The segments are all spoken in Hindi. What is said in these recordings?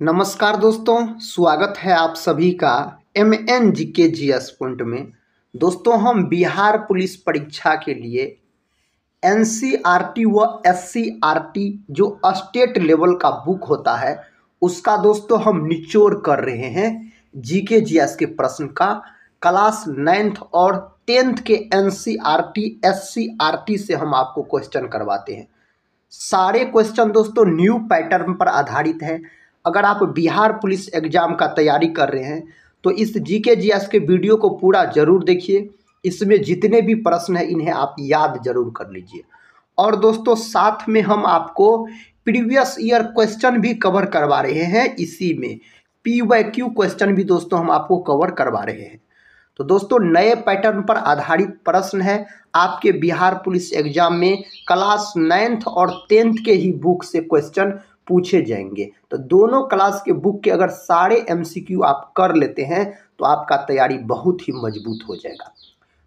नमस्कार दोस्तों, स्वागत है आप सभी का MN GK GS पॉइंट में। दोस्तों, हम बिहार पुलिस परीक्षा के लिए NCERT व SCERT जो स्टेट लेवल का बुक होता है उसका दोस्तों हम निचोड़ कर रहे हैं। GK GS के प्रश्न का क्लास 9th और 10th के NCERT SCERT से हम आपको क्वेश्चन करवाते हैं। सारे क्वेश्चन दोस्तों न्यू पैटर्न पर आधारित है। अगर आप बिहार पुलिस एग्जाम का तैयारी कर रहे हैं तो इस GK GS के वीडियो को पूरा जरूर देखिए। इसमें जितने भी प्रश्न हैं इन्हें आप याद जरूर कर लीजिए। और दोस्तों साथ में हम आपको प्रीवियस ईयर क्वेश्चन भी कवर करवा रहे हैं। इसी में PYQ क्वेश्चन भी दोस्तों हम आपको कवर करवा रहे हैं। तो दोस्तों नए पैटर्न पर आधारित प्रश्न है। आपके बिहार पुलिस एग्जाम में क्लास 9th और 10th के ही बुक से क्वेश्चन पूछे जाएंगे। तो दोनों क्लास के बुक के अगर सारे MCQ आप कर लेते हैं तो आपका तैयारी बहुत ही मजबूत हो जाएगा।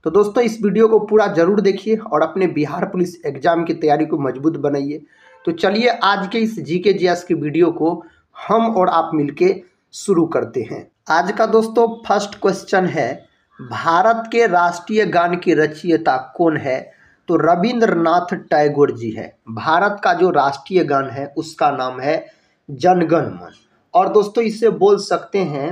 तो दोस्तों इस वीडियो को पूरा जरूर देखिए और अपने बिहार पुलिस एग्जाम की तैयारी को मजबूत बनाइए। तो चलिए आज के इस GK GS के वीडियो को हम और आप मिलके शुरू करते हैं। आज का दोस्तों फर्स्ट क्वेश्चन है, भारत के राष्ट्रीय गान की रचयिता कौन है? तो रविंद्रनाथ टैगोर जी है। भारत का जो राष्ट्रीय गान है उसका नाम है जन गण मन। और दोस्तों इसे बोल सकते हैं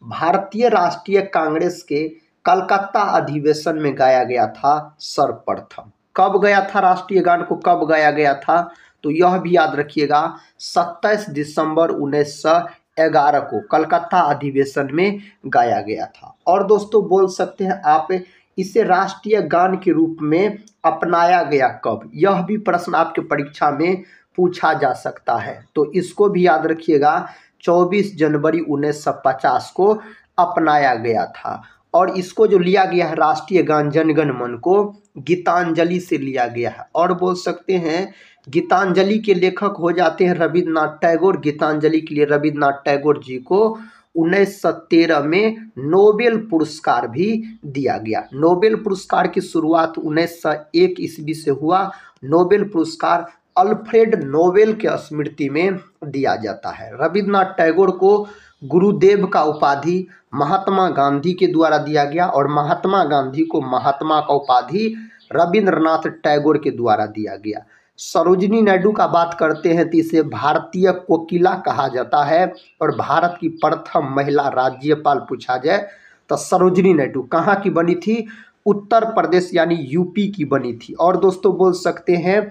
भारतीय राष्ट्रीय कांग्रेस के कलकत्ता अधिवेशन में गाया गया था सर्वप्रथम। कब गया था राष्ट्रीय गान को, कब गाया गया था? तो यह भी याद रखिएगा 27 दिसंबर 1911 को कलकत्ता अधिवेशन में गाया गया था। और दोस्तों बोल सकते हैं आप इसे राष्ट्रीय गान के रूप में अपनाया गया कब? यह भी प्रश्न आपके परीक्षा में पूछा जा सकता है। तो इसको भी याद रखिएगा 24 जनवरी 1950 को अपनाया गया था। और इसको जो लिया गया है राष्ट्रीय गान जन गण मन को गीतांजलि से लिया गया है। और बोल सकते हैं गीतांजलि के लेखक हो जाते हैं रविंद्रनाथ टैगोर। गीतांजलि के लिए रविंद्रनाथ टैगोर जी को 1913 में नोबेल पुरस्कार भी दिया गया। नोबेल पुरस्कार की शुरुआत 1901 ईस्वी से हुआ। नोबेल पुरस्कार अल्फ्रेड नोबेल के स्मृति में दिया जाता है। रविंद्रनाथ टैगोर को गुरुदेव का उपाधि महात्मा गांधी के द्वारा दिया गया और महात्मा गांधी को महात्मा का उपाधि रविंद्रनाथ टैगोर के द्वारा दिया गया। सरोजिनी नायडू का बात करते हैं तो इसे भारतीय कोकिला कहा जाता है। और भारत की प्रथम महिला राज्यपाल पूछा जाए तो सरोजिनी नायडू कहाँ की बनी थी? उत्तर प्रदेश यानी UP की बनी थी। और दोस्तों बोल सकते हैं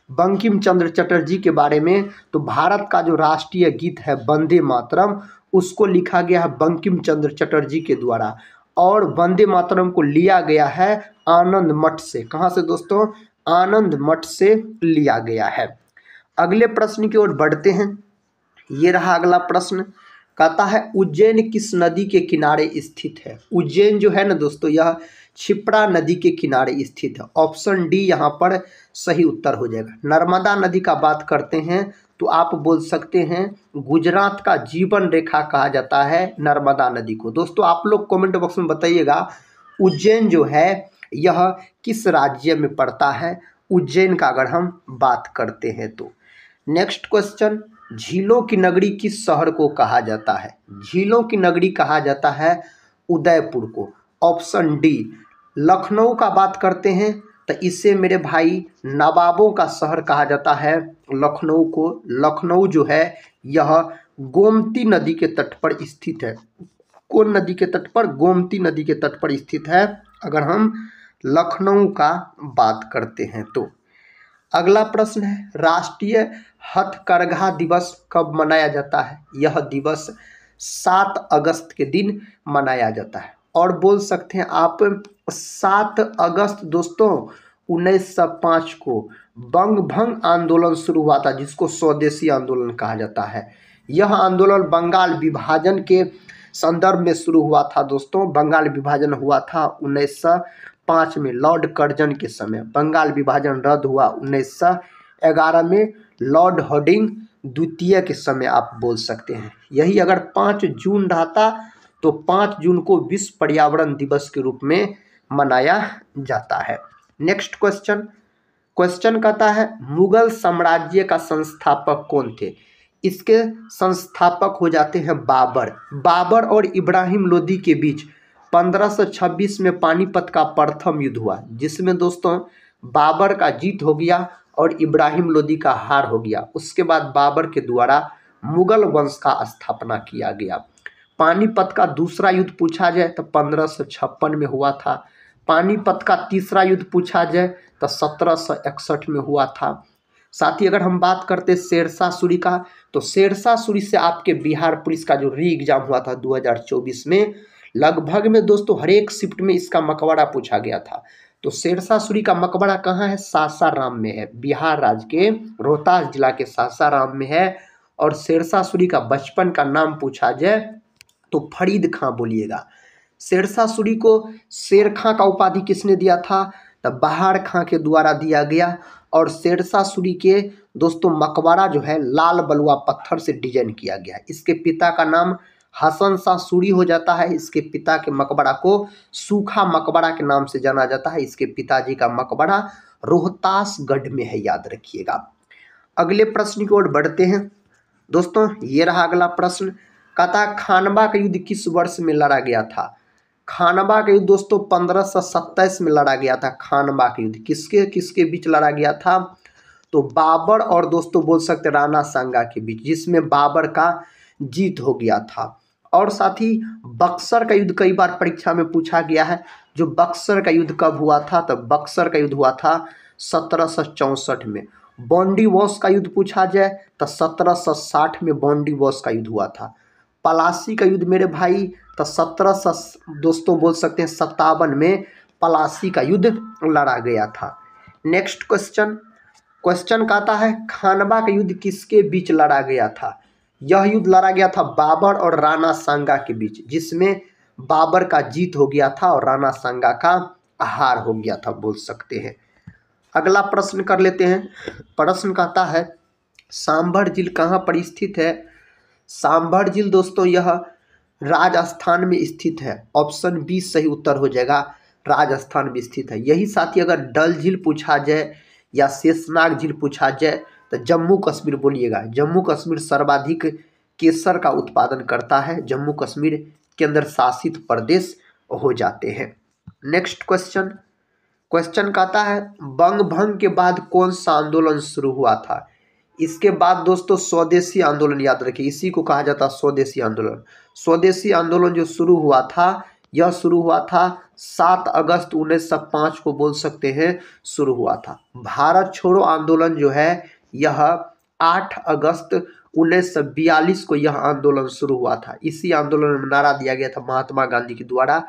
बंकिम चंद्र चटर्जी के बारे में, तो भारत का जो राष्ट्रीय गीत है वंदे मातरम उसको लिखा गया है बंकिम चंद्र चटर्जी के द्वारा। और वंदे मातरम को लिया गया है आनंद मठ से। कहाँ से दोस्तों? आनंद मठ से लिया गया है। अगले प्रश्न की ओर बढ़ते हैं। ये रहा अगला प्रश्न, कहता है उज्जैन किस नदी के किनारे स्थित है? उज्जैन जो है ना दोस्तों यह क्षिप्रा नदी के किनारे स्थित है। ऑप्शन डी यहाँ पर सही उत्तर हो जाएगा। नर्मदा नदी का बात करते हैं तो आप बोल सकते हैं गुजरात का जीवन रेखा कहा जाता है नर्मदा नदी को। दोस्तों आप लोग कमेंट बॉक्स में बताइएगा उज्जैन जो है यह किस राज्य में पड़ता है? उज्जैन का अगर हम बात करते हैं तो। नेक्स्ट क्वेश्चन, झीलों की नगरी किस शहर को कहा जाता है? झीलों की नगरी कहा जाता है उदयपुर को। Option D. लखनऊ का बात करते हैं तो इसे मेरे भाई नवाबों का शहर कहा जाता है लखनऊ को। लखनऊ जो है यह गोमती नदी के तट पर स्थित है। कौन नदी के तट पर? गोमती नदी के तट पर स्थित है अगर हम लखनऊ का बात करते हैं तो। अगला प्रश्न है, राष्ट्रीय हथकरघा दिवस कब मनाया जाता है? यह दिवस 7 अगस्त के दिन मनाया जाता है। और बोल सकते हैं आप 7 अगस्त दोस्तों 1905 को बंग भंग आंदोलन शुरू हुआ था जिसको स्वदेशी आंदोलन कहा जाता है। यह आंदोलन बंगाल विभाजन के संदर्भ में शुरू हुआ था दोस्तों। बंगाल विभाजन हुआ था 1905 में लॉर्ड कर्जन के समय। बंगाल विभाजन रद्द हुआ 1911 में लॉर्ड हार्डिंग द्वितीय के समय आप बोल सकते हैं। यही अगर 5 जून रहता तो 5 जून को विश्व पर्यावरण दिवस के रूप में मनाया जाता है। नेक्स्ट क्वेश्चन कहता है मुगल साम्राज्य का संस्थापक कौन थे? इसके संस्थापक हो जाते हैं बाबर। बाबर और इब्राहिम लोदी के बीच 1526 में पानीपत का प्रथम युद्ध हुआ, जिसमें दोस्तों बाबर का जीत हो गया और इब्राहिम लोदी का हार हो गया। उसके बाद बाबर के द्वारा मुगल वंश का स्थापना किया गया। पानीपत का दूसरा युद्ध पूछा जाए तो 1556 में हुआ था। पानीपत का तीसरा युद्ध पूछा जाए तो 1761 में हुआ था। साथ ही अगर हम बात करते शेरशाह सूरी का, तो शेरशाह सूरी से आपके बिहार पुलिस का जो री एग्जाम हुआ था 2024 में, लगभग में दोस्तों हर एक शिफ्ट में इसका मकबरा पूछा गया था। तो शेरशाह सूरी का मकबरा कहाँ है? सासाराम में है, बिहार राज्य के रोहतास जिला के सासाराम में है। और शेरशाह सूरी का बचपन का नाम पूछा जाए तो फरीद खां बोलिएगा। शेरशाह सूरी को शेर खां का उपाधि किसने दिया था? तो बहार खां के द्वारा दिया गया। और शेरशाह सूरी के दोस्तों मकबरा जो है लाल बलुआ पत्थर से डिजाइन किया गया है। इसके पिता का नाम हसन शाह सूरी हो जाता है। इसके पिता के मकबरा को सूखा मकबरा के नाम से जाना जाता है। इसके पिताजी का मकबरा रोहतासगढ़ में है, याद रखिएगा। अगले प्रश्न की ओर बढ़ते हैं दोस्तों। ये रहा अगला प्रश्न। कहता खानवा का युद्ध किस वर्ष में लड़ा गया था? खानवा का युद्ध दोस्तों 1527 में लड़ा गया था। खानवा का युद्ध किसके किसके बीच लड़ा गया था? तो बाबर और दोस्तों बोल सकते राणा सांगा के बीच, जिसमें बाबर का जीत हो गया था। और साथ ही बक्सर का युद्ध कई बार परीक्षा में पूछा गया है। जो बक्सर का युद्ध कब हुआ था? तो बक्सर का युद्ध हुआ था 1764 में। बॉन्डी वॉश का युद्ध पूछा जाए तो 1760 में बॉन्डी वॉश का युद्ध हुआ था। पलासी का युद्ध मेरे भाई तो 1700 दोस्तों बोल सकते हैं 57 में पलासी का युद्ध लड़ा गया था। नेक्स्ट क्वेश्चन कहता है खानवा का युद्ध किसके बीच लड़ा गया था? यह युद्ध लड़ा गया था बाबर और राणा सांगा के बीच, जिसमें बाबर का जीत हो गया था और राणा सांगा का हार हो गया था, बोल सकते हैं। अगला प्रश्न कर लेते हैं। प्रश्न कहता है सांभर झील कहाँ पर स्थित है? सांभर झील दोस्तों यह राजस्थान में स्थित है। ऑप्शन बी सही उत्तर हो जाएगा, राजस्थान में स्थित है। यही साथी अगर डल झील पूछा जाए या शेषनाग झील पूछा जाए तो जम्मू कश्मीर बोलिएगा। जम्मू कश्मीर सर्वाधिक केसर का उत्पादन करता है। जम्मू कश्मीर केंद्र शासित प्रदेश हो जाते हैं। नेक्स्ट क्वेश्चन कहता है बंग भंग के बाद कौन सा आंदोलन शुरू हुआ था? इसके बाद दोस्तों स्वदेशी आंदोलन, याद रखिए, इसी को कहा जाता है स्वदेशी आंदोलन। स्वदेशी आंदोलन जो शुरू हुआ था, यह शुरू हुआ था 7 अगस्त 1905 को, बोल सकते हैं शुरू हुआ था। भारत छोड़ो आंदोलन जो है यह 8 अगस्त 1942 को यह आंदोलन शुरू हुआ था। इसी आंदोलन में नारा दिया गया था महात्मा गांधी के द्वारा,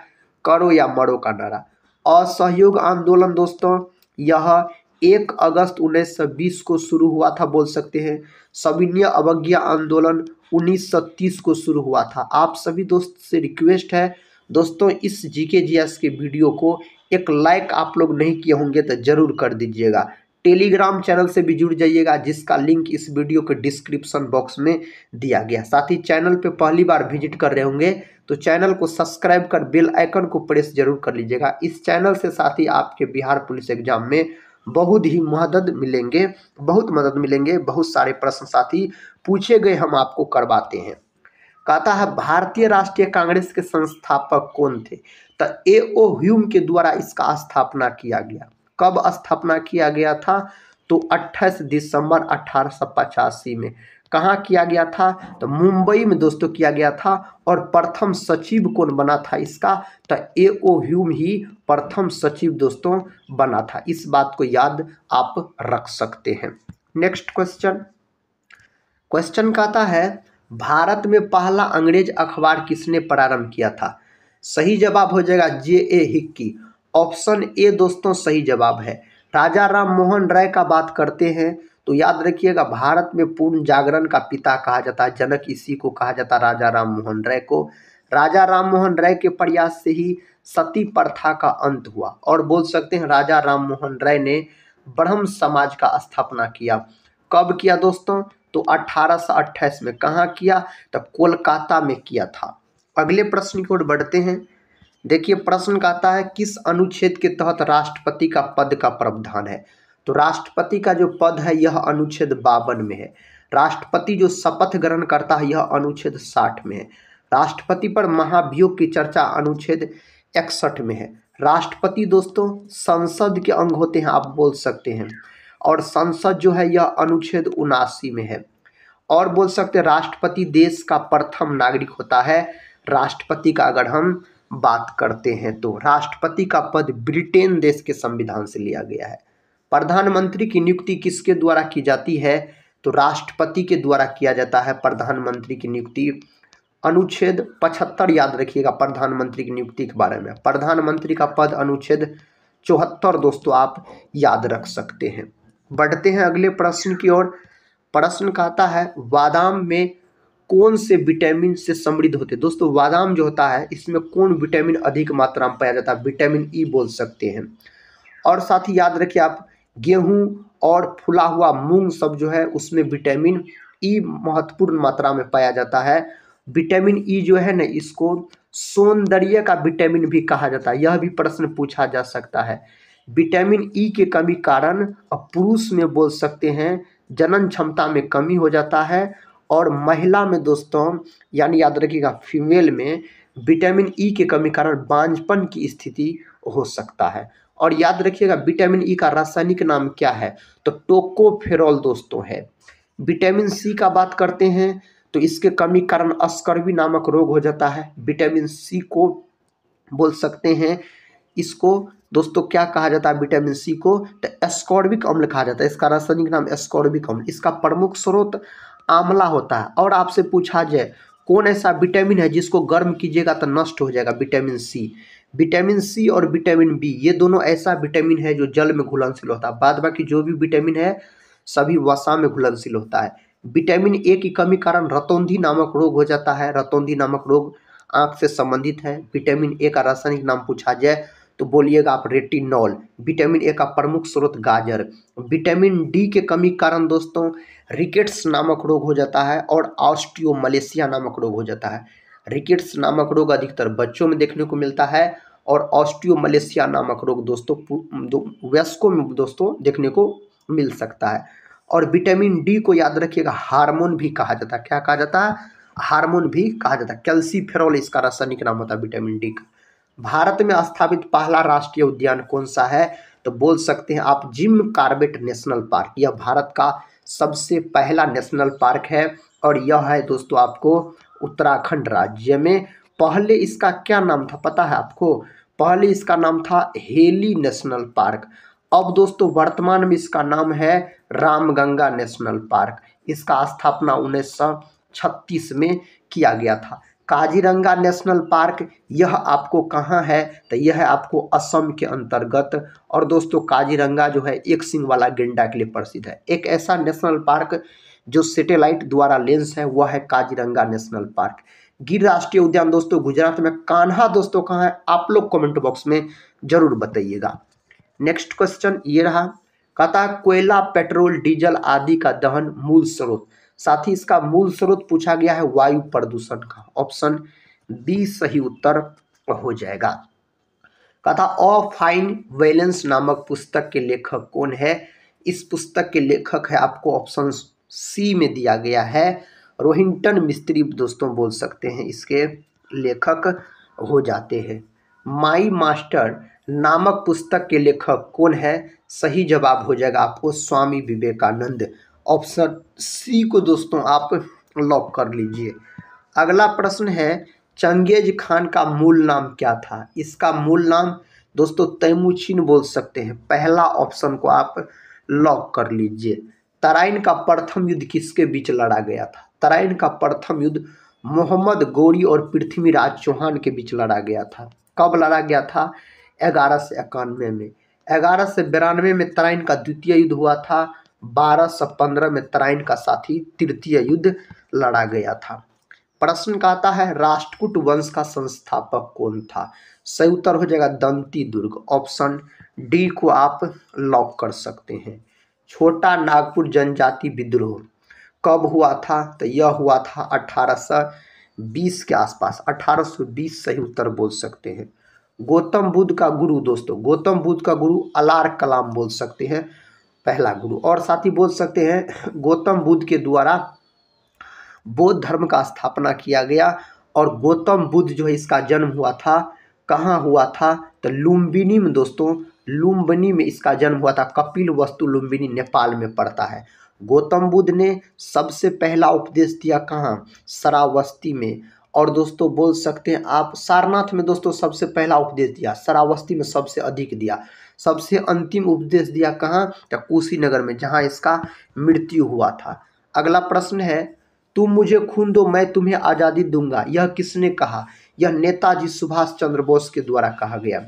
करो या मरो का नारा। असहयोग आंदोलन दोस्तों यह 1 अगस्त 1920 को शुरू हुआ था, बोल सकते हैं। सविनय अवज्ञा आंदोलन 1930 को शुरू हुआ था। आप सभी दोस्त से रिक्वेस्ट है दोस्तों, इस जीके जीएस के वीडियो को एक लाइक आप लोग नहीं किए होंगे तो जरूर कर दीजिएगा। टेलीग्राम चैनल से भी जुड़ जाइएगा, जिसका लिंक इस वीडियो के डिस्क्रिप्शन बॉक्स में दिया गया। साथ ही चैनल पे पहली बार विजिट कर रहे होंगे तो चैनल को सब्सक्राइब कर बेल आइकन को प्रेस जरूर कर लीजिएगा। इस चैनल से साथ ही आपके बिहार पुलिस एग्जाम में बहुत ही मदद मिलेंगे। बहुत सारे प्रश्न साथी पूछे गए हम आपको करवाते हैं। कहता है भारतीय राष्ट्रीय कांग्रेस के संस्थापक कौन थे? तो A.O. ह्यूम के द्वारा इसका स्थापना किया गया। कब स्थापना किया गया था? तो 28 दिसंबर 1885 में। कहाँ किया गया था? तो मुंबई में दोस्तों किया गया था। और प्रथम सचिव कौन बना था इसका? तो A.O. ह्यूम ही प्रथम सचिव दोस्तों बना था। इस बात को याद आप रख सकते हैं। नेक्स्ट क्वेश्चन कहता है भारत में पहला अंग्रेज अखबार किसने प्रारंभ किया था? सही जवाब हो जाएगा J.A. हिक्की। ऑप्शन ए दोस्तों सही जवाब है। राजा राम मोहन राय का बात करते हैं तो याद रखिएगा भारत में पूर्ण जागरण का पिता कहा जाता है, जनक इसी को कहा जाता है, राजा राम मोहन राय को। राजा राम मोहन राय के प्रयास से ही सती प्रथा का अंत हुआ। और बोल सकते हैं राजा राम मोहन राय ने ब्रह्म समाज का स्थापना किया। कब किया दोस्तों? तो 1828 में। कहाँ किया? तो कोलकाता में किया था। अगले प्रश्न की ओर बढ़ते हैं। देखिए प्रश्न कहता है किस अनुच्छेद के तहत राष्ट्रपति का पद का प्रावधान है? तो राष्ट्रपति का जो पद है यह अनुच्छेद 52 में है। राष्ट्रपति जो शपथ ग्रहण करता है यह अनुच्छेद 60 में है। राष्ट्रपति पर महाभियोग की चर्चा अनुच्छेद 61 में है। राष्ट्रपति दोस्तों संसद के अंग होते हैं, आप बोल सकते हैं, और संसद जो है यह अनुच्छेद 79 में है। और बोल सकते हैं राष्ट्रपति देश का प्रथम नागरिक होता है। राष्ट्रपति का अगर हम बात करते हैं तो राष्ट्रपति का पद ब्रिटेन देश के संविधान से लिया गया है। प्रधानमंत्री की नियुक्ति किसके द्वारा की जाती है? तो राष्ट्रपति के द्वारा किया जाता है प्रधानमंत्री की नियुक्ति। अनुच्छेद 75 याद रखिएगा प्रधानमंत्री की नियुक्ति के बारे में। प्रधानमंत्री का पद अनुच्छेद 74 दोस्तों आप याद रख सकते हैं। बढ़ते हैं अगले प्रश्न की ओर। प्रश्न कहता है बादाम में कौन से विटामिन से समृद्ध होते हैं? दोस्तों बादाम जो होता है इसमें कौन विटामिन अधिक मात्रा में पाया जाता है? विटामिन ई बोल सकते हैं। और साथ ही याद रखिए आप गेहूं और फुला हुआ मूंग सब जो है उसमें विटामिन ई महत्वपूर्ण मात्रा में पाया जाता है। विटामिन ई जो है ना इसको सौंदर्य का विटामिन भी कहा जाता है, यह भी प्रश्न पूछा जा सकता है। विटामिन ई के कमी कारण पुरुष में बोल सकते हैं जनन क्षमता में कमी हो जाता है, और महिला में दोस्तों यानी याद रखिएगा फीमेल में विटामिन ई के कमी कारण बांझपन की स्थिति हो सकता है। और याद रखिएगा विटामिन ई का रासायनिक नाम क्या है? तो टोकोफेरॉल दोस्तों है। विटामिन सी का बात करते हैं तो इसके कमी कारण स्कर्वी नामक रोग हो जाता है। विटामिन सी को बोल सकते हैं इसको दोस्तों क्या कहा जाता है? विटामिन सी को तो एस्कॉर्बिक अम्ल कहा जाता है। इसका रासायनिक नाम एस्कॉर्बिक अम्ल। इसका प्रमुख स्रोत आंवला होता है। और आपसे पूछा जाए कौन ऐसा विटामिन है जिसको गर्म कीजिएगा तो नष्ट हो जाएगा? Vitamin C. विटामिन सी और विटामिन बी ये दोनों ऐसा विटामिन है जो जल में घुलनशील होता है। बाद बाकी जो भी विटामिन है सभी वसा में घुलनशील होता है। विटामिन ए की कमी कारण रतौंधी नामक रोग हो जाता है। रतौंधी नामक रोग आंख से संबंधित है। विटामिन ए का रासायनिक नाम पूछा जाए तो बोलिएगा आप रेटिनॉल। विटामिन ए का प्रमुख स्रोत गाजर। विटामिन डी के कमी कारण दोस्तों रिकेट्स नामक रोग हो जाता है और ऑस्टियोमलेशिया नामक रोग हो जाता है। रिकेट्स नामक रोग अधिकतर बच्चों में देखने को मिलता है और ऑस्टियोमलेशिया नामक रोग दोस्तों वयस्कों में दोस्तों देखने को मिल सकता है। और विटामिन डी को याद रखिएगा हार्मोन भी कहा जाता है। क्या कहा जाता है? हार्मोन भी कहा जाता है। कैल्सीफेरॉल इसका रासायनिक नाम होता है विटामिन डी का। भारत में स्थापित पहला राष्ट्रीय उद्यान कौन सा है? तो बोल सकते हैं आप जिम कॉर्बेट नेशनल पार्क। यह भारत का सबसे पहला नेशनल पार्क है और यह है दोस्तों आपको उत्तराखंड राज्य में। पहले इसका क्या नाम था पता है आपको? पहले इसका नाम था हेली नेशनल पार्क। अब दोस्तों वर्तमान में इसका नाम है रामगंगा नेशनल पार्क। इसका स्थापना 1936 में किया गया था। काजीरंगा नेशनल पार्क यह आपको कहाँ है? तो यह है आपको असम के अंतर्गत। और दोस्तों काजीरंगा जो है एक सींग वाला गेंडा के लिए प्रसिद्ध है। एक ऐसा नेशनल पार्क जो सैटेलाइट द्वारा लेंस है वह है काजीरंगा नेशनल पार्क। गिर राष्ट्रीय उद्यान दोस्तों गुजरात में। कान्हा दोस्तों कहाँ है? आप लोग कमेंट बॉक्स में जरूर बताइएगा। नेक्स्ट क्वेश्चन ये रहा, कहता कोयला पेट्रोल डीजल आदि का दहन मूल स्रोत। साथ ही इसका मूल स्रोत पूछा गया है वायु प्रदूषण का। ऑप्शन बी सही उत्तर हो जाएगा। कहता अ फाइन वैलेंस नामक पुस्तक के लेखक कौन है? इस पुस्तक के लेखक है आपको ऑप्शन सी में दिया गया है रोहिंटन मिस्त्री दोस्तों बोल सकते हैं इसके लेखक हो जाते हैं। माई मास्टर नामक पुस्तक के लेखक कौन है? सही जवाब हो जाएगा आपको स्वामी विवेकानंद। ऑप्शन सी को दोस्तों आप लॉक कर लीजिए। अगला प्रश्न है चंगेज खान का मूल नाम क्या था? इसका मूल नाम दोस्तों तैमूरचिन बोल सकते हैं। पहला ऑप्शन को आप लॉक कर लीजिए। तराइन का प्रथम युद्ध किसके बीच लड़ा गया था? तराइन का प्रथम युद्ध मोहम्मद गौरी और पृथ्वीराज चौहान के बीच लड़ा गया था। कब लड़ा गया था? 1191 में। 1192 में तराइन का द्वितीय युद्ध हुआ था। 1215 में तराइन का साथी तृतीय युद्ध लड़ा गया था। प्रश्न कहता है राष्ट्रकूट वंश का संस्थापक कौन था? सही उत्तर हो जाएगा दंती दुर्ग। ऑप्शन डी को आप लॉक कर सकते हैं। छोटा नागपुर जनजाति विद्रोह कब हुआ था? तो यह हुआ था 1820 के आसपास। 1820 सही उत्तर बोल सकते हैं। गौतम बुद्ध का गुरु दोस्तों, गौतम बुद्ध का गुरु अलार कलाम बोल सकते हैं। पहला गुरु। और साथ ही बोल सकते हैं गौतम बुद्ध के द्वारा बौद्ध धर्म का स्थापना किया गया। और गौतम बुद्ध जो है इसका जन्म हुआ था, कहाँ हुआ था, तो लुम्बिनी में दोस्तों, लुम्बिनी में इसका जन्म हुआ था। कपिलवस्तु लुम्बिनी नेपाल में पड़ता है। गौतम बुद्ध ने सबसे पहला उपदेश दिया कहाँ, श्रावस्ती में। और दोस्तों बोल सकते हैं आप सारनाथ में दोस्तों सबसे पहला उपदेश दिया, श्रावस्ती में सबसे अधिक दिया। सबसे अंतिम उपदेश दिया कहाँ, तो कुशीनगर में, जहाँ इसका मृत्यु हुआ था। अगला प्रश्न है, तुम मुझे खून दो मैं तुम्हें आज़ादी दूंगा, यह किसने कहा? यह नेताजी सुभाष चंद्र बोस के द्वारा कहा गया।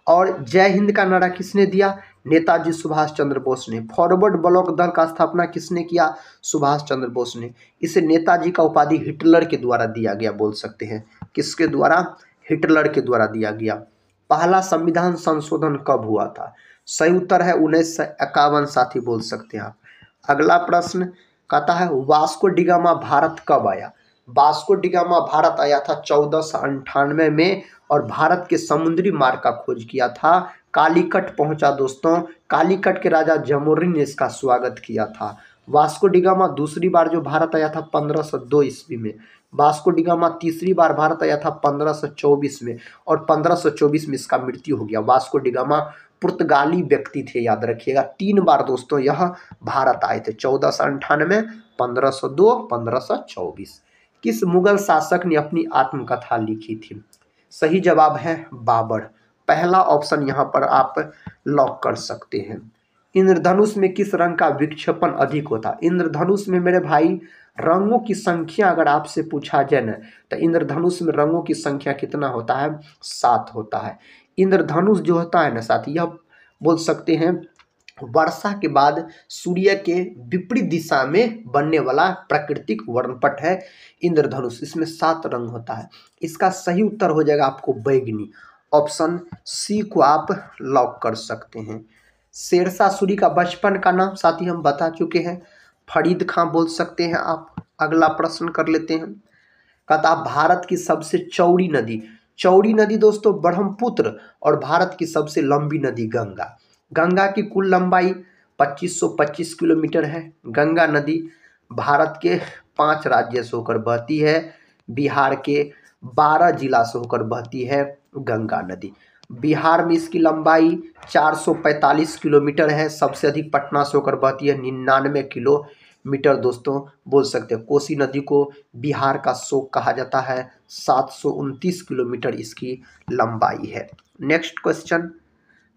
और जय हिंद का नारा किसने दिया? नेताजी सुभाष चंद्र बोस ने। फॉरवर्ड ब्लॉक दल का स्थापना किसने किया? सुभाष चंद्र बोस ने। इसे नेताजी का उपाधि हिटलर के द्वारा दिया गया, बोल सकते हैं। किसके द्वारा? हिटलर के द्वारा दिया गया। पहला संविधान संशोधन कब हुआ था? सही उत्तर है 1951, साथी बोल सकते हैं आप। अगला प्रश्न कहता है वास्को डिगामा भारत कब आया? वास्को डिगामा भारत आया था 1498 में, और भारत के समुद्री मार्ग का खोज किया था। कालीकट पहुंचा दोस्तों। कालीकट के राजा जमोरिन ने इसका स्वागत किया था। वास्को डिगामा दूसरी बार जो भारत आया था 1502 ईस्वी में। वास्को डिगामा तीसरी बार भारत आया था 1524 में, और 1524 में इसका मृत्यु हो गया। वास्को डिगामा पुर्तगाली व्यक्ति थे, याद रखिएगा। 3 बार दोस्तों यह भारत आए थे, 1498, 1502, 1524। किस मुगल शासक ने अपनी आत्मकथा लिखी थी? सही जवाब है बाबर। पहला ऑप्शन यहाँ पर आप लॉक कर सकते हैं। इंद्रधनुष में किस रंग का विक्षेपण अधिक होता? इंद्रधनुष में मेरे भाई रंगों की संख्या अगर आपसे पूछा जाए ना, तो इंद्रधनुष में रंगों की संख्या कितना होता है? 7 होता है। इंद्रधनुष जो होता है ना साथी, यह बोल सकते हैं वर्षा के बाद सूर्य के विपरीत दिशा में बनने वाला प्राकृतिक वर्णपट है इंद्रधनुष। इसमें 7 रंग होता है। इसका सही उत्तर हो जाएगा आपको बैगनी। ऑप्शन सी को आप लॉक कर सकते हैं। शेरशाह सूरी का बचपन का नाम साथी हम बता चुके हैं, फरीद खां बोल सकते हैं आप। अगला प्रश्न कर लेते हैं। कहता भारत की सबसे चौड़ी नदी। चौड़ी नदी दोस्तों ब्रह्मपुत्र, और भारत की सबसे लंबी नदी गंगा। गंगा की कुल लंबाई 2525 किलोमीटर है। गंगा नदी भारत के 5 राज्य से होकर बहती है। बिहार के 12 जिला से होकर बहती है गंगा नदी। बिहार में इसकी लंबाई 445 किलोमीटर है। सबसे अधिक पटना से होकर बहती है 99 किलोमीटर दोस्तों, बोल सकते हैं। कोसी नदी को बिहार का शोक कहा जाता है। 729 किलोमीटर इसकी लंबाई है। नेक्स्ट क्वेश्चन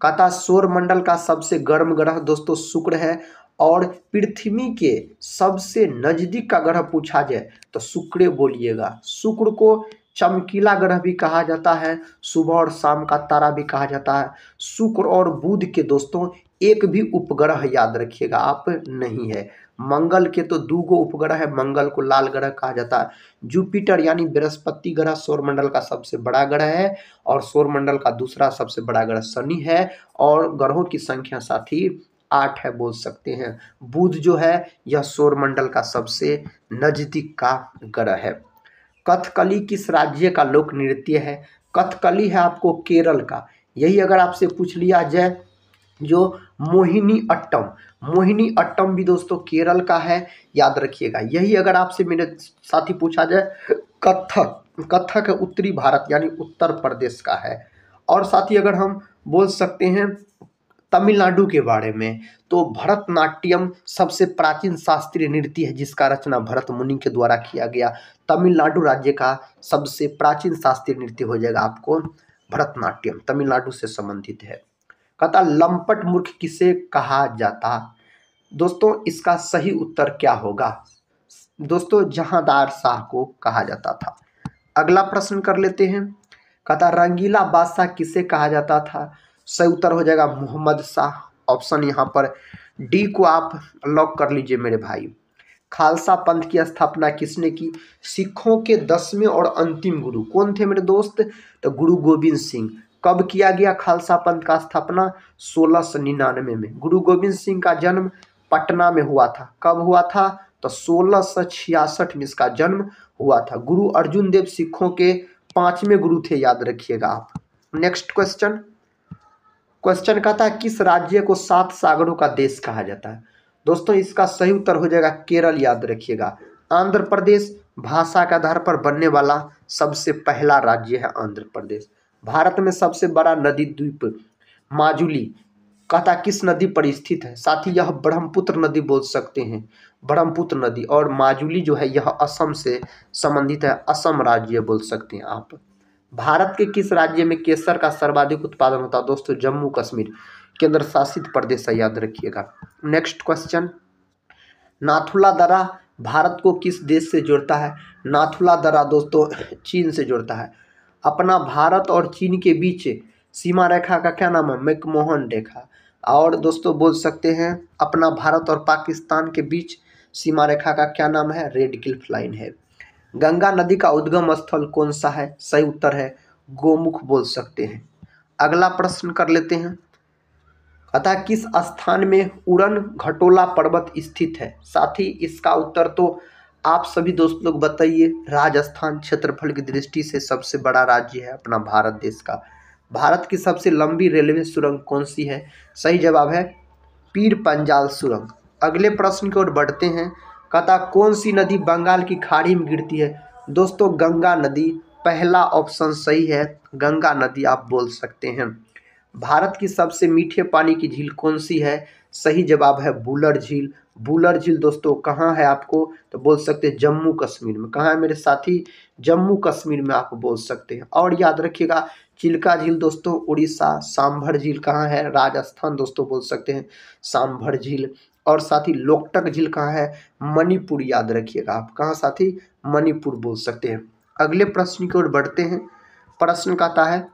कहता सौरमंडल का सबसे गर्म ग्रह दोस्तों शुक्र है, और पृथ्वी के सबसे नजदीक का ग्रह पूछा जाए तो शुक्र बोलिएगा। शुक्र को चमकीला ग्रह भी कहा जाता है, सुबह और शाम का तारा भी कहा जाता है। शुक्र और बुध के दोस्तों एक भी उपग्रह याद रखिएगा आप नहीं है। मंगल के तो 2 गो उपग्रह है, मंगल को लाल ग्रह कहा जाता है। जुपिटर यानी बृहस्पति ग्रह सौरमंडल का सबसे बड़ा ग्रह है, और सौरमंडल का दूसरा सबसे बड़ा ग्रह शनि है। और ग्रहों की संख्या साथी 8 है, बोल सकते हैं। बुध जो है यह सौरमंडल का सबसे नजदीक का ग्रह है। कथकली किस राज्य का लोक नृत्य है? कथकली है आपको केरल का। यही अगर आपसे पूछ लिया जाए जो मोहिनी अट्टम, मोहिनी अट्टम भी दोस्तों केरल का है, याद रखिएगा। यही अगर आपसे मेरे साथी पूछा जाए कथक, कथक उत्तरी भारत यानी उत्तर प्रदेश का है। और साथी अगर हम बोल सकते हैं तमिलनाडु के बारे में, तो भरतनाट्यम सबसे प्राचीन शास्त्रीय नृत्य है जिसका रचना भरत मुनि के द्वारा किया गया। तमिलनाडु राज्य का सबसे प्राचीन शास्त्रीय नृत्य हो जाएगा आपको भरतनाट्यम, तमिलनाडु से संबंधित है। कहता लंपट मूर्ख किसे कहा जाता? दोस्तों इसका सही उत्तर क्या होगा? दोस्तों जहांदार शाह को कहा जाता था। अगला प्रश्न कर लेते हैं। कहता रंगीला बादशाह किसे कहा जाता था? सही उत्तर हो जाएगा मोहम्मद शाह। ऑप्शन यहाँ पर डी को आप लॉक कर लीजिए मेरे भाई। खालसा पंथ की स्थापना किसने की? सिखों के 10वें और अंतिम गुरु कौन थे मेरे दोस्त? तो गुरु गोविंद सिंह। कब किया गया खालसा पंथ का स्थापना? 1699 में। गुरु गोविंद सिंह का जन्म पटना में हुआ था। कब हुआ था? तो 1666 में इसका जन्म हुआ था। गुरु अर्जुन देव सिखों के 5वें गुरु थे, याद रखिएगा आप। नेक्स्ट क्वेश्चन, क्वेश्चन कहता है किस राज्य को 7 सागरों का देश कहा जाता है। दोस्तों इसका सही उत्तर हो जाएगा केरल, याद रखिएगा। आंध्र प्रदेश भाषा के आधार पर बनने वाला सबसे पहला राज्य है आंध्र प्रदेश। भारत में सबसे बड़ा नदी द्वीप माजुली कहता किस नदी पर स्थित है। साथ ही यह ब्रह्मपुत्र नदी बोल सकते हैं, ब्रह्मपुत्र नदी। और माजुली जो है यह असम से संबंधित है, असम राज्य बोल सकते हैं आप। भारत के किस राज्य में केसर का सर्वाधिक उत्पादन होता है। दोस्तों जम्मू कश्मीर केंद्र शासित प्रदेश है, याद रखिएगा। नेक्स्ट क्वेश्चन, नाथुला दर्रा भारत को किस देश से जोड़ता है। नाथुला दर्रा दोस्तों चीन से जोड़ता है। अपना भारत और चीन के बीच सीमा रेखा का क्या नाम है, मैकमोहन रेखा। और दोस्तों बोल सकते हैं अपना भारत और पाकिस्तान के बीच सीमा रेखा का क्या नाम है, रेड क्लिफ लाइन है। गंगा नदी का उद्गम स्थल कौन सा है। सही उत्तर है गोमुख बोल सकते हैं। अगला प्रश्न कर लेते हैं, अतः किस स्थान में उड़न घटोला पर्वत स्थित है। साथ ही इसका उत्तर तो आप सभी दोस्त लोग बताइए। राजस्थान क्षेत्रफल की दृष्टि से सबसे बड़ा राज्य है अपना भारत देश का। भारत की सबसे लंबी रेलवे सुरंग कौन सी है। सही जवाब है पीर पंजाल सुरंग। अगले प्रश्न की ओर बढ़ते हैं, कहता कौन सी नदी बंगाल की खाड़ी में गिरती है। दोस्तों गंगा नदी, पहला ऑप्शन सही है, गंगा नदी आप बोल सकते हैं। भारत की सबसे मीठे पानी की झील कौन सी है। सही जवाब है बुलर झील। बुलर झील दोस्तों कहाँ है आपको, तो बोल सकते हैं जम्मू कश्मीर में। कहाँ है मेरे साथी, जम्मू कश्मीर में आप बोल सकते हैं। और याद रखिएगा चिल्का झील दोस्तों उड़ीसा। सांभर झील कहाँ है, राजस्थान दोस्तों बोल सकते हैं सांभर झील। और साथ ही लोकटक झील कहाँ है, मणिपुर, याद रखिएगा आप। कहाँ साथी, मणिपुर बोल सकते हैं। अगले प्रश्न की ओर बढ़ते हैं। प्रश्न कहता है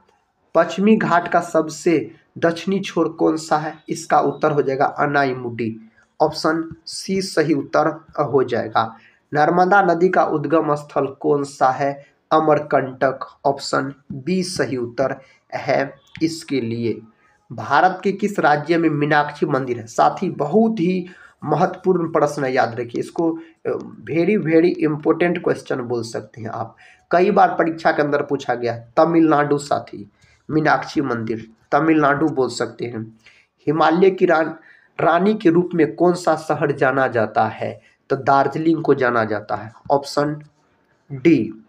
पश्चिमी घाट का सबसे दक्षिणी छोर कौन सा है। इसका उत्तर हो जाएगा अनाईमुडी। ऑप्शन सी सही उत्तर हो जाएगा। नर्मदा नदी का उद्गम स्थल कौन सा है। अमरकंटक। ऑप्शन बी सही उत्तर है इसके लिए। भारत के किस राज्य में मीनाक्षी मंदिर है। साथ ही बहुत ही महत्वपूर्ण प्रश्न है, याद रखिए इसको। वेरी वेरी इंपॉर्टेंट क्वेश्चन बोल सकते हैं आप। कई बार परीक्षा के अंदर पूछा गया। तमिलनाडु साथी, मीनाक्षी मंदिर तमिलनाडु बोल सकते हैं। हिमालय की रानी के रूप में कौन सा शहर जाना जाता है, तो दार्जिलिंग को जाना जाता है। Option D.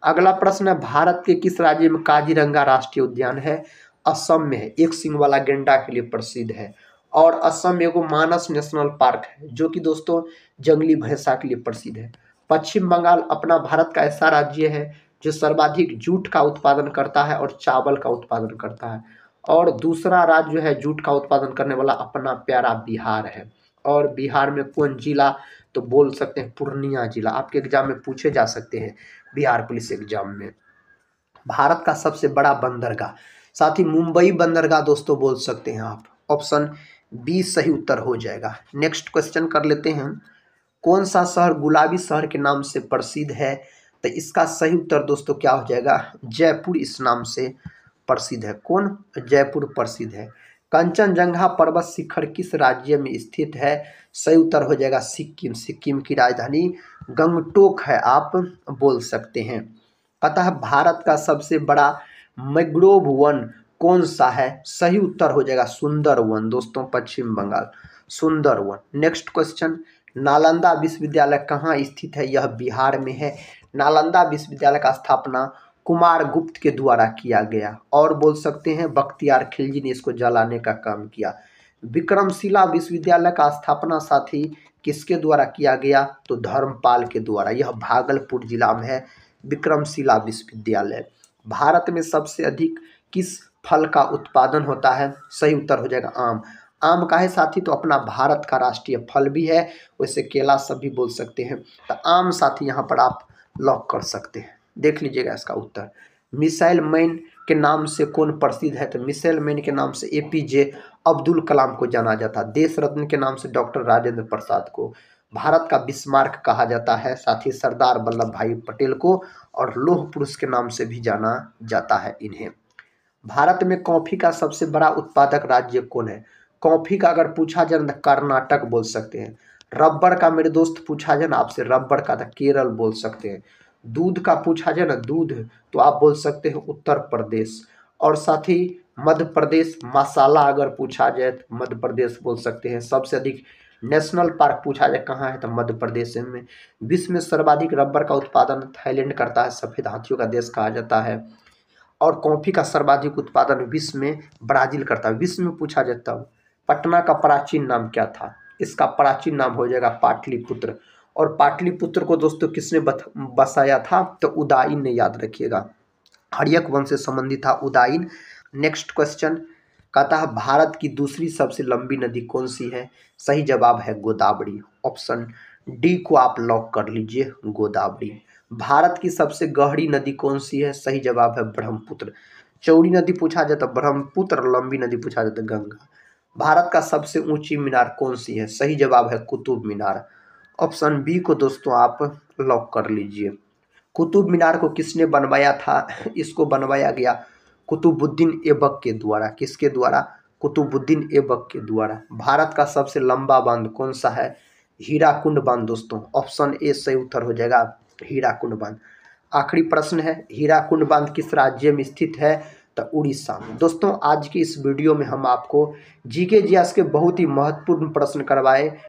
अगला प्रश्न है भारत के किस राज्य में काजीरंगा राष्ट्रीय उद्यान है। असम में है, एक सींग वाला गेंडा के लिए प्रसिद्ध है। और असम में एगो मानस नेशनल पार्क है जो कि दोस्तों जंगली भैंसा के लिए प्रसिद्ध है। पश्चिम बंगाल अपना भारत का ऐसा राज्य है जो सर्वाधिक जूट का उत्पादन करता है और चावल का उत्पादन करता है। और दूसरा राज्य जो है जूट का उत्पादन करने वाला अपना प्यारा बिहार है। और बिहार में कौन जिला, तो बोल सकते हैं पूर्णिया जिला। आपके एग्जाम में पूछे जा सकते हैं बिहार पुलिस एग्जाम में। भारत का सबसे बड़ा बंदरगाह, साथ ही मुंबई बंदरगाह दोस्तों बोल सकते हैं आप। ऑप्शन बी सही उत्तर हो जाएगा। नेक्स्ट क्वेश्चन कर लेते हैं, कौन सा शहर गुलाबी शहर के नाम से प्रसिद्ध है। तो इसका सही उत्तर दोस्तों क्या हो जाएगा, जयपुर इस नाम से प्रसिद्ध है। कौन, जयपुर प्रसिद्ध है। कंचनजंगा पर्वत शिखर किस राज्य में स्थित है। सही उत्तर हो जाएगा सिक्किम। सिक्किम की राजधानी गंगटोक है, आप बोल सकते हैं। अतः भारत का सबसे बड़ा मैंग्रोव वन कौन सा है। सही उत्तर हो जाएगा सुंदरवन दोस्तों, पश्चिम बंगाल सुंदरवन। नेक्स्ट क्वेश्चन, नालंदा विश्वविद्यालय कहाँ स्थित है। यह बिहार में है। नालंदा विश्वविद्यालय का स्थापना कुमार गुप्त के द्वारा किया गया। और बोल सकते हैं बख्तियार खिलजी ने इसको जलाने का काम किया। विक्रमशिला विश्वविद्यालय का स्थापना साथी किसके द्वारा किया गया, तो धर्मपाल के द्वारा। यह भागलपुर जिला में है विक्रमशिला विश्वविद्यालय। भारत में सबसे अधिक किस फल का उत्पादन होता है। सही उत्तर हो जाएगा आम। आम का है साथी, तो अपना भारत का राष्ट्रीय फल भी है, वैसे केला सभी बोल सकते हैं। तो आम साथी यहाँ पर आप लॉक कर सकते हैं। देख लीजिएगा इसका उत्तर। मिसाइल मैन के नाम से कौन प्रसिद्ध है, तो मिसाइल मैन के नाम से एपीजे अब्दुल कलाम को जाना जाता है। देश रत्न के नाम से डॉक्टर राजेंद्र प्रसाद को। भारत का बिस्मार्क कहा जाता है, साथ ही सरदार वल्लभ भाई पटेल को। और लौह पुरुष के नाम से भी जाना जाता है इन्हें। भारत में कॉफी का सबसे बड़ा उत्पादक राज्य कौन है। कॉफी का अगर पूछा जाए तो कर्नाटक बोल सकते हैं। रबर का मेरे दोस्त पूछा जाए ना आपसे, रबर का तो केरल बोल सकते हैं। दूध का पूछा जाए ना दूध, तो आप बोल सकते हैं उत्तर प्रदेश। और साथ ही मध्य प्रदेश मसाला अगर पूछा जाए तो मध्य प्रदेश बोल सकते हैं। सबसे अधिक नेशनल पार्क पूछा जाए कहाँ है तो मध्य प्रदेश में। विश्व में सर्वाधिक रबर का उत्पादन थाईलैंड करता है, सफ़ेद हाथियों का देश कहा जाता है। और कॉफ़ी का सर्वाधिक उत्पादन विश्व में ब्राज़ील करता है। विश्व में पूछा जाए तब पटना का प्राचीन नाम क्या था? इसका प्राचीन नाम हो जाएगा पाटलिपुत्र। और पाटलिपुत्र को दोस्तों किसने बसाया था? तो उदाइन ने, याद रखिएगा। हर्यक वंश से संबंधित था उदाइन। नेक्स्ट क्वेश्चन कहता है भारत की दूसरी सबसे लंबी नदी कौन सी है? सही जवाब है गोदावरी। ऑप्शन डी को आप लॉक कर लीजिए, गोदावरी। भारत की सबसे गहरी नदी कौन सी है? सही जवाब है ब्रह्मपुत्र। चौड़ी नदी पूछा जाए तो ब्रह्मपुत्र, लंबी नदी पूछा जाए तो गंगा। भारत का सबसे ऊंची मीनार कौन सी है? सही जवाब है कुतुब मीनार। ऑप्शन बी को दोस्तों आप लॉक कर लीजिए। कुतुब मीनार को किसने बनवाया था? इसको बनवाया गया कुतुबुद्दीन ऐबक के द्वारा। किसके द्वारा? कुतुबुद्दीन ऐबक के द्वारा। भारत का सबसे लंबा बांध कौन सा है? हीराकुंड बांध दोस्तों। ऑप्शन ए सही उत्तर हो जाएगा, हीराकुंड बांध। आखिरी प्रश्न है, हीराकुंड बांध किस राज्य में स्थित है? तो उड़ीसा में। दोस्तों आज की इस वीडियो में हम आपको जीके जीएस के बहुत ही महत्वपूर्ण प्रश्न करवाए।